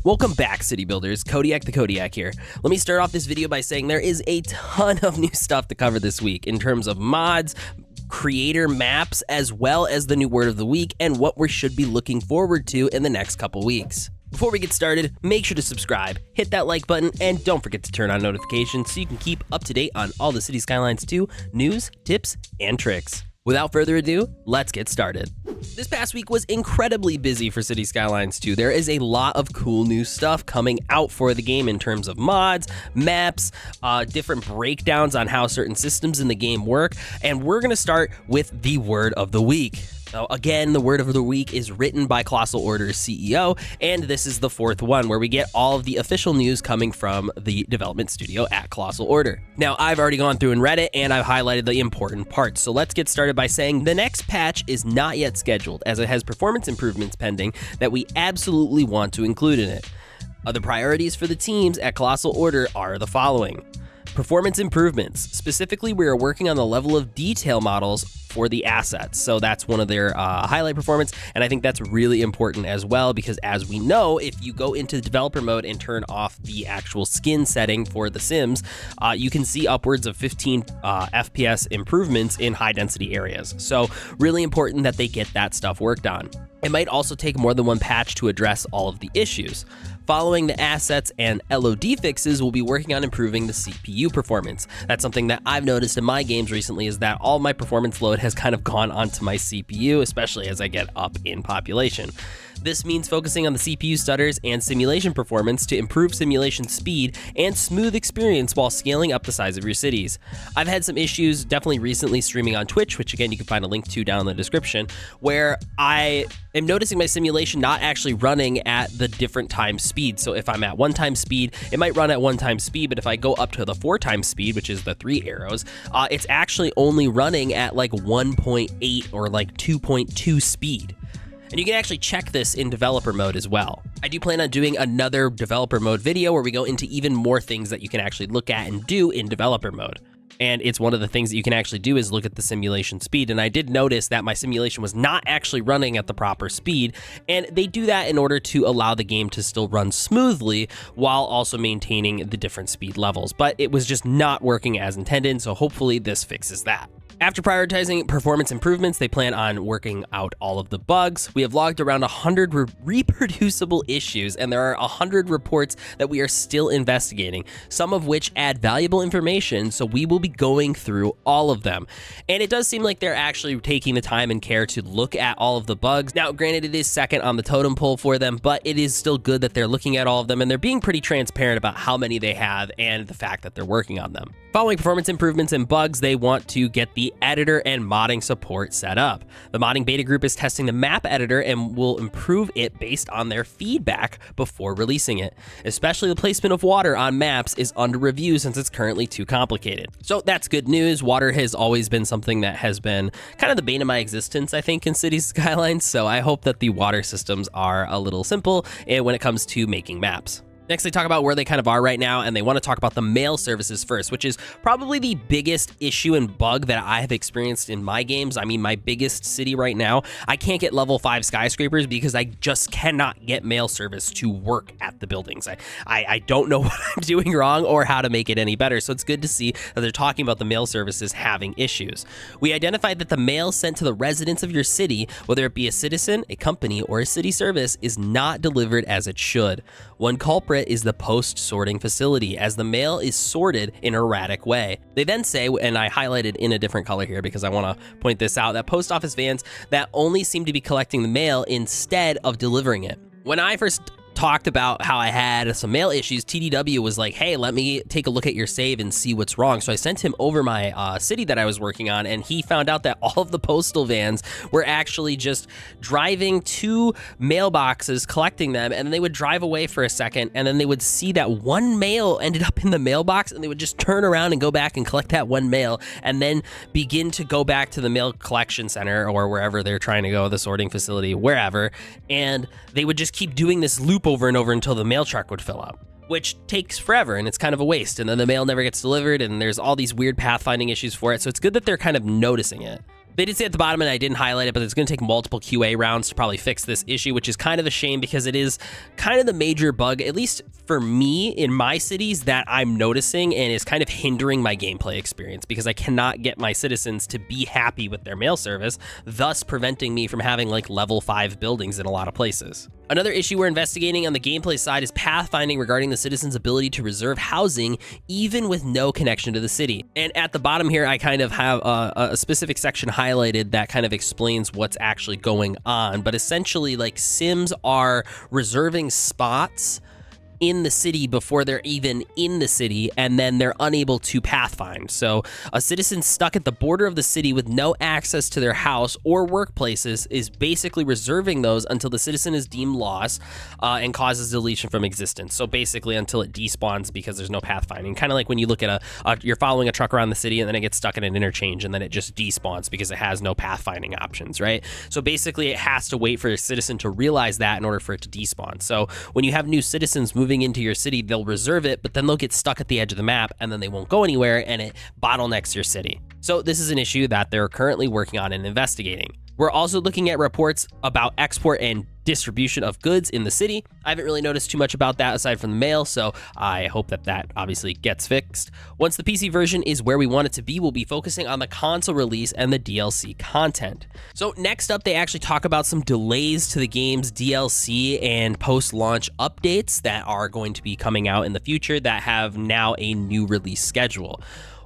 Welcome back, City Builders. Kodiak the Kodiak here. Let me start off this video by saying there is a ton of new stuff to cover this week in terms of mods, creator maps, as well as the new word of the week and what we should be looking forward to in the next couple weeks. Before we get started, make sure to subscribe, hit that like button, and don't forget to turn on notifications so you can keep up to date on all the City Skylines 2 news, tips, and tricks. Without further ado, let's get started. This past week was incredibly busy for City Skylines 2. There is a lot of cool new stuff coming out for the game in terms of mods, maps, different breakdowns on how certain systems in the game work, and we're going to start with the word of the week. Now, again, the word of the week is written by Colossal Order's CEO, and this is the fourth one where we get all of the official news coming from the development studio at Colossal Order. Now, I've already gone through and read it, and I've highlighted the important parts. So let's get started by saying the next patch is not yet scheduled, as it has performance improvements pending that we absolutely want to include in it. Other priorities for the teams at Colossal Order are the following. Performance improvements. Specifically, we are working on the level of detail models for the assets. So that's one of their highlight performance. And I think that's really important as well, because as we know, if you go into developer mode and turn off the actual skin setting for the Sims, you can see upwards of 15 FPS improvements in high density areas. So really important that they get that stuff worked on. It might also take more than one patch to address all of the issues. Following the assets and LOD fixes, we'll be working on improving the CPU performance. That's something that I've noticed in my games recently, is that all my performance load has kind of gone onto my CPU, especially as I get up in population. This means focusing on the CPU stutters and simulation performance to improve simulation speed and smooth experience while scaling up the size of your cities. I've had some issues definitely recently streaming on Twitch, which again you can find a link to down in the description, where I am noticing my simulation not actually running at the different time speed. So if I'm at 1 time speed, it might run at 1 time speed, but if I go up to the 4 time speed, which is the 3 arrows, it's actually only running at like 1.8 or like 2.2 speed. And you can actually check this in developer mode as well. I do plan on doing another developer mode video where we go into even more things that you can actually look at and do in developer mode. And it's one of the things that you can actually do is look at the simulation speed. And I did notice that my simulation was not actually running at the proper speed. And they do that in order to allow the game to still run smoothly while also maintaining the different speed levels. But it was just not working as intended. So hopefully this fixes that. After prioritizing performance improvements, they plan on working out all of the bugs. We have logged around 100 reproducible issues, and there are 100 reports that we are still investigating, some of which add valuable information, so we will be going through all of them. And it does seem like they're actually taking the time and care to look at all of the bugs. Now, granted, it is second on the totem pole for them, but it is still good that they're looking at all of them, and they're being pretty transparent about how many they have and the fact that they're working on them. Following performance improvements and bugs, they want to get the editor and modding support set up. The modding beta group is testing the map editor and will improve it based on their feedback before releasing it. Especially the placement of water on maps is under review since it's currently too complicated. So that's good news. Water has always been something that has been kind of the bane of my existence, I think, in City Skylines. So I hope that the water systems are a little simple when it comes to making maps. Next, they talk about where they kind of are right now, and they want to talk about the mail services first, which is probably the biggest issue and bug that I have experienced in my games. I mean, my biggest city right now, I can't get level 5 skyscrapers because I just cannot get mail service to work at the buildings. I don't know what I'm doing wrong or how to make it any better, so it's good to see that they're talking about the mail services having issues. We identified that the mail sent to the residents of your city, whether it be a citizen, a company, or a city service, is not delivered as it should. One culprit is the post sorting facility, as the mail is sorted in an erratic way. They then say, and I highlighted in a different color here because I want to point this out, that post office vans that only seem to be collecting the mail instead of delivering it. When I first talked about how I had some mail issues, TDW was like, hey, let me take a look at your save and see what's wrong. So I sent him over my city that I was working on, and he found out that all of the postal vans were actually just driving to mailboxes, collecting them, and then they would drive away for a second, and then they would see that one mail ended up in the mailbox, and they would just turn around and go back and collect that one mail, and then begin to go back to the mail collection center or wherever they're trying to go, the sorting facility, wherever, and they would just keep doing this loop over and over until the mail truck would fill up, which takes forever and it's kind of a waste. And then the mail never gets delivered and there's all these weird pathfinding issues for it. So it's good that they're kind of noticing it. They did say at the bottom, and I didn't highlight it, but it's going to take multiple QA rounds to probably fix this issue, which is kind of a shame because it is kind of the major bug, at least for me in my cities, that I'm noticing and is kind of hindering my gameplay experience because I cannot get my citizens to be happy with their mail service, thus preventing me from having like level 5 buildings in a lot of places. Another issue we're investigating on the gameplay side is pathfinding regarding the citizens' ability to reserve housing even with no connection to the city. And at the bottom here, I kind of have a specific section highlighted that kind of explains what's actually going on. But essentially, like, Sims are reserving spots in the city before they're even in the city, and then they're unable to pathfind. So a citizen stuck at the border of the city with no access to their house or workplaces is basically reserving those until the citizen is deemed lost and causes deletion from existence. So basically until it despawns because there's no pathfinding. Kind of like when you look at you're following a truck around the city and then it gets stuck in an interchange and then it just despawns because it has no pathfinding options, right? So basically it has to wait for a citizen to realize that in order for it to despawn. So when you have new citizens moving into your city, they'll reserve it, but then they'll get stuck at the edge of the map and then they won't go anywhere and it bottlenecks your city. So this is an issue that they're currently working on and investigating. We're also looking at reports about export and distribution of goods in the city. I haven't really noticed too much about that aside from the mail, so I hope that that obviously gets fixed. Once the PC version is where we want it to be, we'll be focusing on the console release and the DLC content. So next up, they actually talk about some delays to the game's DLC and post-launch updates that are going to be coming out in the future that have now a new release schedule.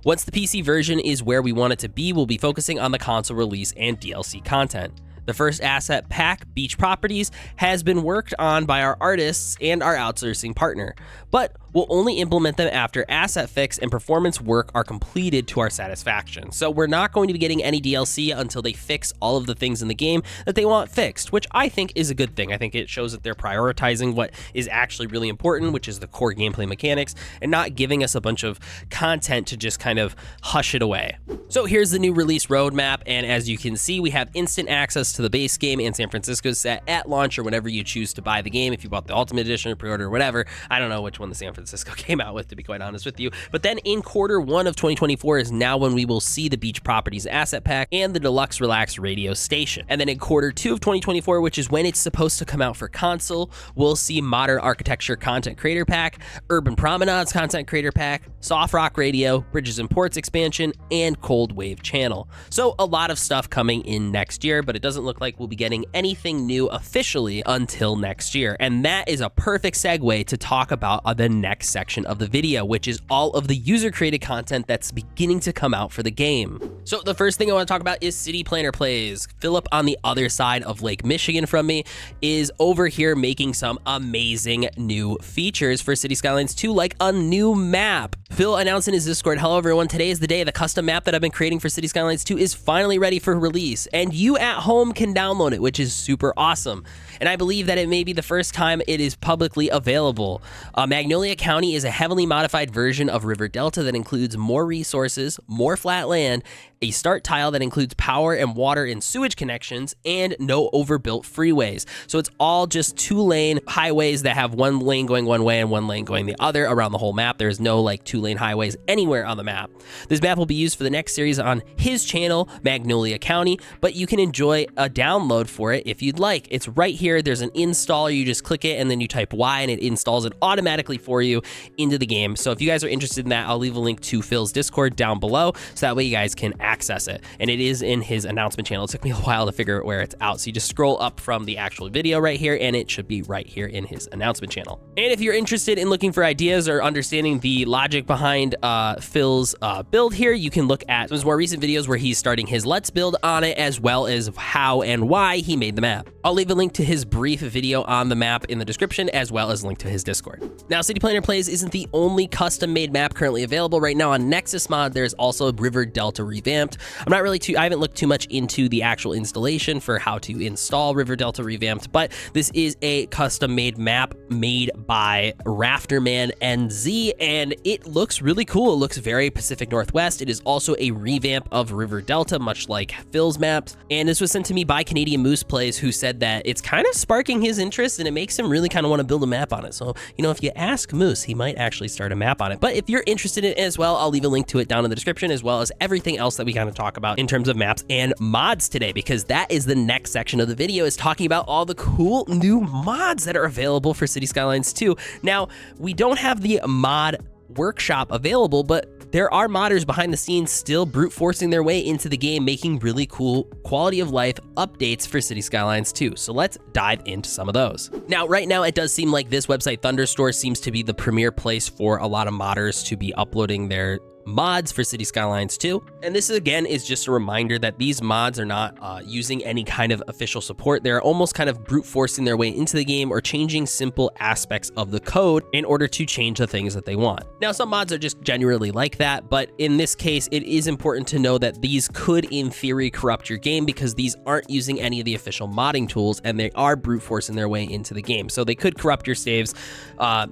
Once the PC version is where we want it to be, we'll be focusing on the console release and DLC content. The first asset pack, Beach Properties, has been worked on by our artists and our outsourcing partner, but we'll only implement them after asset fix and performance work are completed to our satisfaction. So we're not going to be getting any DLC until they fix all of the things in the game that they want fixed, which I think is a good thing. I think it shows that they're prioritizing what is actually really important, which is the core gameplay mechanics, and not giving us a bunch of content to just kind of hush it away. So here's the new release roadmap, and as you can see, we have instant access to the base game and San Francisco set at launch or whenever you choose to buy the game. If you bought the Ultimate Edition or pre-order or whatever, I don't know which one the San Francisco came out with, to be quite honest with you. But then in Q1 of 2024 is now when we will see the Beach Properties asset pack and the Deluxe Relax radio station. And then in Q2 of 2024, which is when it's supposed to come out for console, we'll see Modern Architecture Content Creator Pack, Urban Promenades Content Creator Pack, Soft Rock Radio, Bridges and Ports expansion, and Cold Wave Channel. So a lot of stuff coming in next year, but it doesn't look like we'll be getting anything new officially until next year. And that is a perfect segue to talk about the next section of the video, which is all of the user-created content that's beginning to come out for the game. So the first thing I want to talk about is CityPlannerPlays. Philip, on the other side of Lake Michigan from me, is over here making some amazing new features for City Skylines 2, like a new map. Phil announced in his Discord, "Hello everyone, today is the day the custom map that I've been creating for City Skylines 2 is finally ready for release, and you at home can download it," which is super awesome. And I believe that it may be the first time it is publicly available. Magnolia County is a heavily modified version of River Delta that includes more resources, more flat land, a start tile that includes power and water and sewage connections, and no overbuilt freeways. So it's all just 2-lane highways that have one lane going one way and one lane going the other around the whole map. There's no like 2-lane highways anywhere on the map. This map will be used for the next series on his channel, Magnolia County, but you can enjoy a download for it if you'd like. It's right here. There's an installer. You just click it and then you type Y and it installs it automatically for you into the game. So if you guys are interested in that, I'll leave a link to Phil's Discord down below so that way you guys can access it. And it is in his announcement channel. It took me a while to figure out where it's out. So you just scroll up from the actual video right here and it should be right here in his announcement channel. And if you're interested in looking for ideas or understanding the logic behind Phil's build here, you can look at some more recent videos where he's starting his Let's Build on it, as well as how and why he made the map. I'll leave a link to his brief video on the map in the description, as well as a link to his Discord. Now, CityPlannerPlays isn't the only custom-made map currently available. Right now on Nexus mod, there's also River Delta Revamped. I haven't looked too much into the actual installation for how to install River Delta Revamped, but this is a custom-made map made by Rafterman NZ, and it looks really cool. It looks very Pacific Northwest. It is also a revamp of River Delta, much like Phil's maps, and this was sent to me by Canadian Moose Plays, who said that it's kind of sparking his interest and it makes him really kind of want to build a map on it. So, you know, if you ask Moose, he might actually start a map on it. But if you're interested in it as well, I'll leave a link to it down in the description, as well as everything else that that we kind of talk about in terms of maps and mods today, because that is the next section of the video, is talking about all the cool new mods that are available for City Skylines 2. Now, we don't have the mod workshop available, but there are modders behind the scenes still brute forcing their way into the game, making really cool quality of life updates for City Skylines 2. So let's dive into some of those. Now, right now, it does seem like this website Thunderstore seems to be the premier place for a lot of modders to be uploading their mods for City Skylines 2. And this again is just a reminder that these mods are not using any kind of official support. They're almost kind of brute forcing their way into the game or changing simple aspects of the code in order to change the things that they want. Now, some mods are just genuinely like that, but in this case, it is important to know that these could in theory corrupt your game, because these aren't using any of the official modding tools and they are brute forcing their way into the game. So they could corrupt your saves.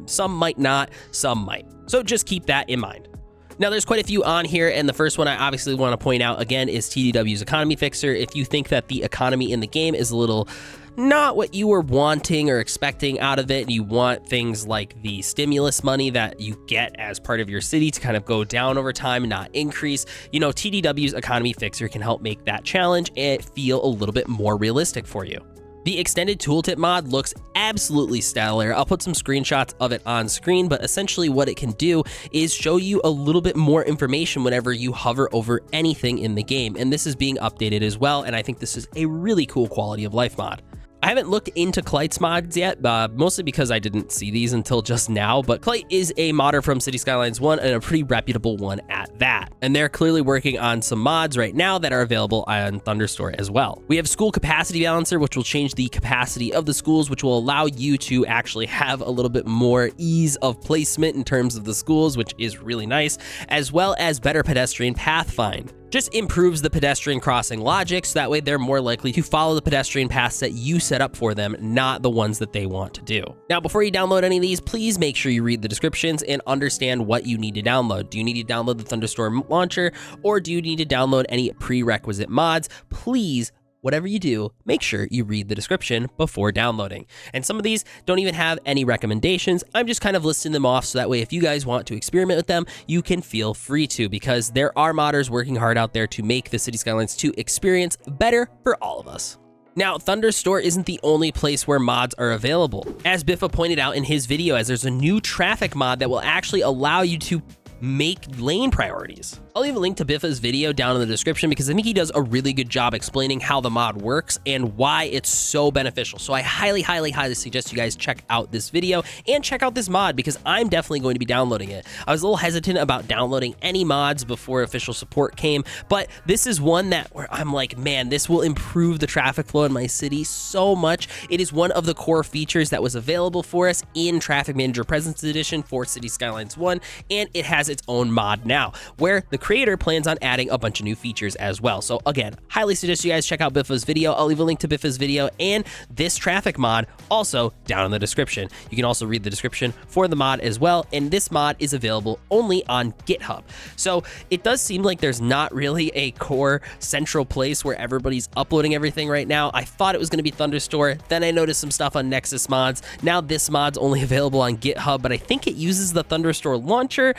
Some might not, some might. So just keep that in mind. Now, there's quite a few on here, and the first one I obviously want to point out again is TDW's Economy Fixer. If you think that the economy in the game is a little not what you were wanting or expecting out of it, and you want things like the stimulus money that you get as part of your city to kind of go down over time and not increase, you know, TDW's Economy Fixer can help make that challenge and feel a little bit more realistic for you. The extended tooltip mod looks absolutely stellar. I'll put some screenshots of it on screen, but essentially what it can do is show you a little bit more information whenever you hover over anything in the game. And this is being updated as well, and I think this is a really cool quality of life mod. I haven't looked into Clyte's mods yet, mostly because I didn't see these until just now, but Clyte is a modder from City Skylines 1 and a pretty reputable one at that. And they're clearly working on some mods right now that are available on Thunderstore as well. We have School Capacity Balancer, which will change the capacity of the schools, which will allow you to actually have a little bit more ease of placement in terms of the schools, which is really nice, as well as better pedestrian path find. Just improves the pedestrian crossing logic, so that way they're more likely to follow the pedestrian paths that you set up for them, not the ones that they want to do. Now, before you download any of these, please make sure you read the descriptions and understand what you need to download. Do you need to download the Thunderstorm launcher, or do you need to download any prerequisite mods? Please, whatever you do, make sure you read the description before downloading. And some of these don't even have any recommendations. I'm just kind of listing them off so that way if you guys want to experiment with them, you can feel free to, because there are modders working hard out there to make the City Skylines 2 experience better for all of us. Now, Thunderstore isn't the only place where mods are available. As Biffa pointed out in his video, as there's a new traffic mod that will actually allow you to make lane priorities. I'll leave a link to Biffa's video down in the description, because I think he does a really good job explaining how the mod works and why it's so beneficial. So I highly suggest you guys check out this video and check out this mod, because I'm definitely going to be downloading it. I was a little hesitant about downloading any mods before official support came, but this is one that where I'm like, man, this will improve the traffic flow in my city so much. It is one of the core features that was available for us in Traffic Manager Presence Edition for City Skylines 1, and it has its own mod now, where the creator plans on adding a bunch of new features as well. So again, highly suggest you guys check out Biffa's video. I'll leave a link to Biffa's video and this traffic mod also down in the description. You can also read the description for the mod as well, and this mod is available only on GitHub. So it does seem like there's not really a core central place where everybody's uploading everything right now. I thought it was going to be Thunderstore, then I noticed some stuff on Nexus mods. Now this mod's only available on GitHub, but I think it uses the Thunderstore launcher.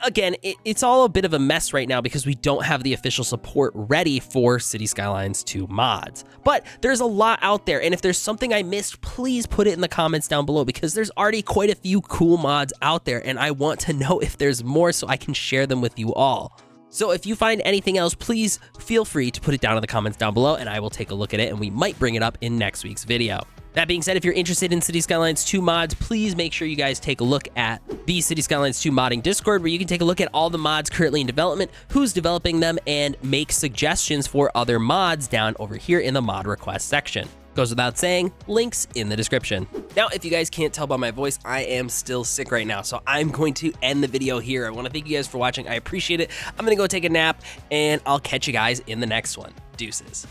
Again, it's all a bit of a mess right now because we don't have the official support ready for City Skylines 2 mods. But there's a lot out there, and if there's something I missed, please put it in the comments down below, because there's already quite a few cool mods out there, and I want to know if there's more so I can share them with you all. So if you find anything else, please feel free to put it down in the comments down below, and I will take a look at it, and we might bring it up in next week's video. That being said, if you're interested in City Skylines 2 mods, please make sure you guys take a look at the City Skylines 2 modding Discord, where you can take a look at all the mods currently in development, who's developing them, and make suggestions for other mods down over here in the mod request section. Goes without saying, links in the description. Now, if you guys can't tell by my voice, I am still sick right now, so I'm going to end the video here. I want to thank you guys for watching. I appreciate it. I'm going to go take a nap, and I'll catch you guys in the next one. Deuces.